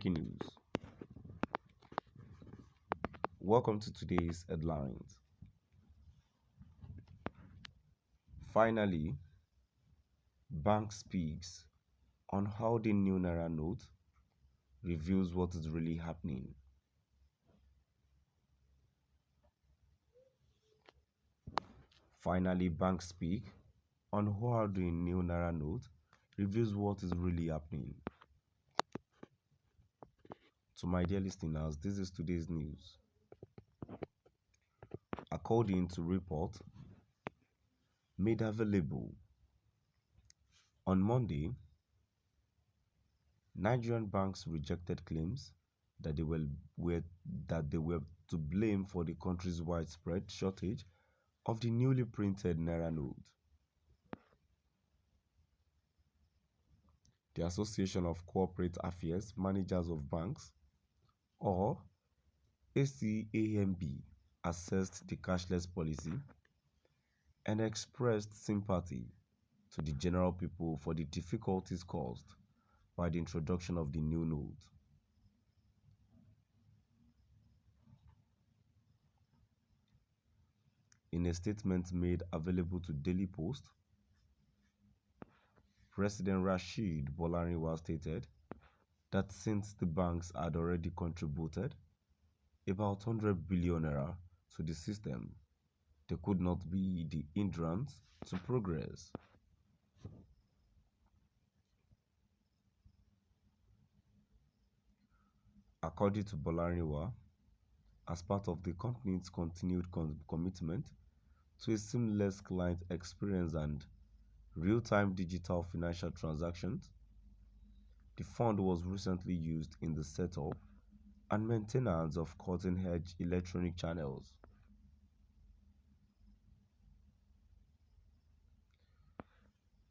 Breaking news. Welcome to today's headlines. Finally, bank speaks on how the new Naira note reveals what is really happening. Finally, banks speak on how the new Naira note reveals what is really happening. To my dear listeners, this is today's news. According to report made available on Monday, Nigerian banks rejected claims that they were to blame for the country's widespread shortage of the newly printed Naira note. The Association of Corporate Affairs Managers of Banks, or ACAMB, assessed the cashless policy and expressed sympathy to the general people for the difficulties caused by the introduction of the new note. In a statement made available to Daily Post, President Rashid Bolariwa stated that since the banks had already contributed about 100 billion naira to the system, they could not be the hindrance to progress. According to Bolariwa, as part of the company's continued commitment to a seamless client experience and real-time digital financial transactions, the fund was recently used in the setup and maintenance of cutting-edge electronic channels.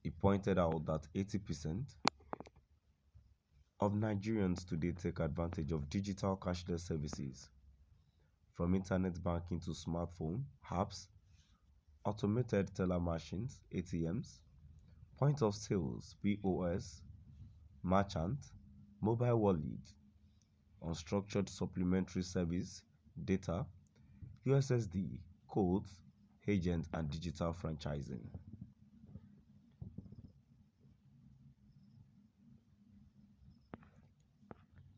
He pointed out that 80% of Nigerians today take advantage of digital cashless services, from internet banking to smartphone apps, automated teller machines, ATMs, point of sales, POS, merchant, mobile wallet, unstructured supplementary service, data, USSD, codes, agent, and digital franchising.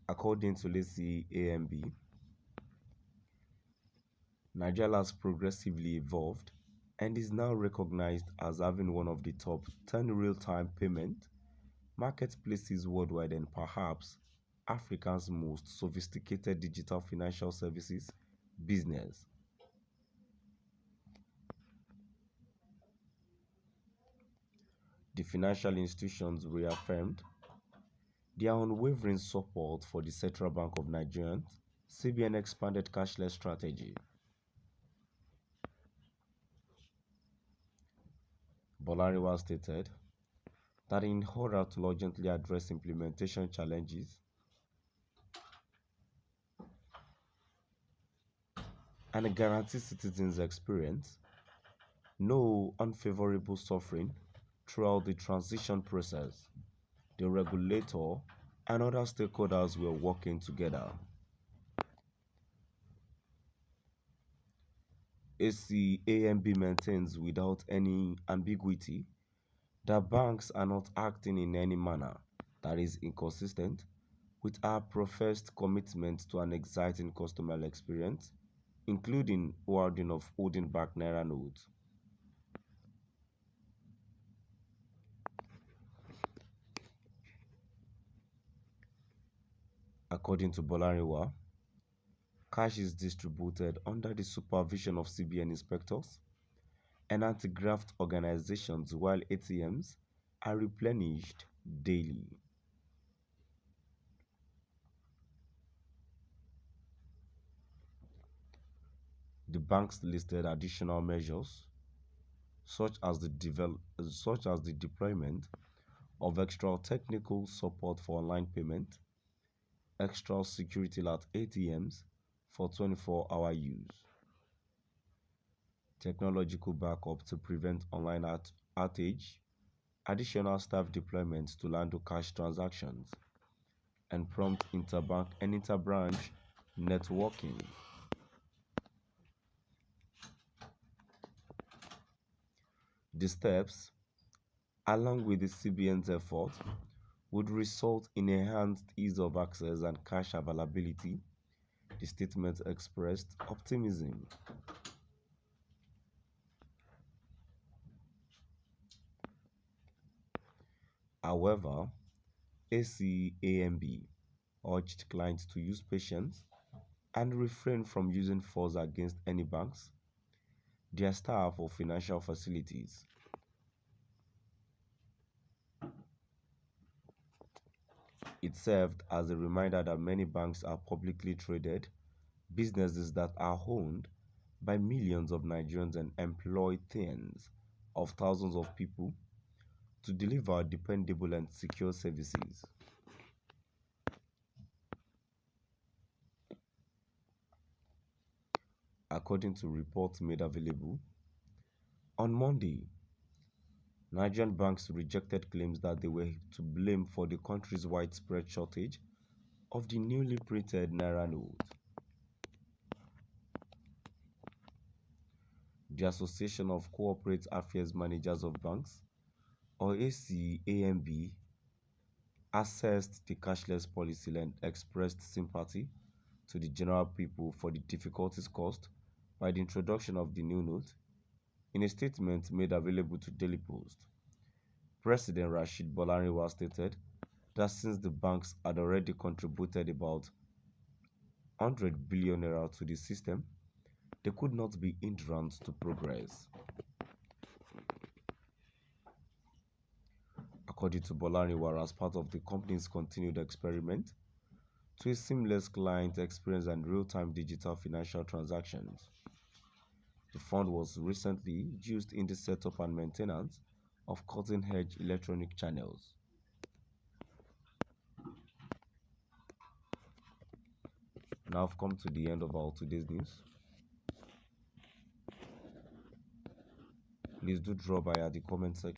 According to ACAMB, Nigeria has progressively evolved and is now recognized as having one of the top 10 real-time payment marketplaces worldwide and perhaps Africa's most sophisticated digital financial services business. The financial institutions reaffirmed their unwavering support for the Central Bank of Nigeria CBN expanded cashless strategy. Bolariwa stated that in order to urgently address implementation challenges and guarantee citizens' experience no unfavorable suffering throughout the transition process, the regulator and other stakeholders were working together. ACAMB maintains without any ambiguity that banks are not acting in any manner that is inconsistent with our professed commitment to an exciting customer experience, including wording of holding back Naira notes. According to Bolariwa, cash is distributed under the supervision of CBN inspectors and anti-graft organizations while ATMs are replenished daily. The banks listed additional measures such as the deployment of extra technical support for online payment, extra security at ATMs for 24-hour use, technological backup to prevent online outage, additional staff deployment to handle cash transactions, and prompt interbank and interbranch networking. The steps, along with the CBN's effort, would result in enhanced ease of access and cash availability. The statement expressed optimism. However, ACAMB urged clients to use patience and refrain from using force against any banks, their staff, or financial facilities. It served as a reminder that many banks are publicly traded businesses that are owned by millions of Nigerians and employ tens of thousands of people to deliver dependable and secure services. According to reports made available, on Monday, Nigerian banks rejected claims that they were to blame for the country's widespread shortage of the newly printed Naira note. The Association of Corporate Affairs Managers of Banks, or ACAMB, assessed the cashless policy and expressed sympathy to the general people for the difficulties caused by the introduction of the new note. In a statement made available to Daily Post, President Rashid Bolariwa stated that since the banks had already contributed about 100 billion naira to the system, they could not be hindrance to progress. According to Bolariwa, as part of the company's continued experiment to a seamless client experience and real-time digital financial transactions, the fund was recently used in the setup and maintenance of cutting-edge electronic channels. Now I've come to the end of our today's news. Please do drop by at the comment section.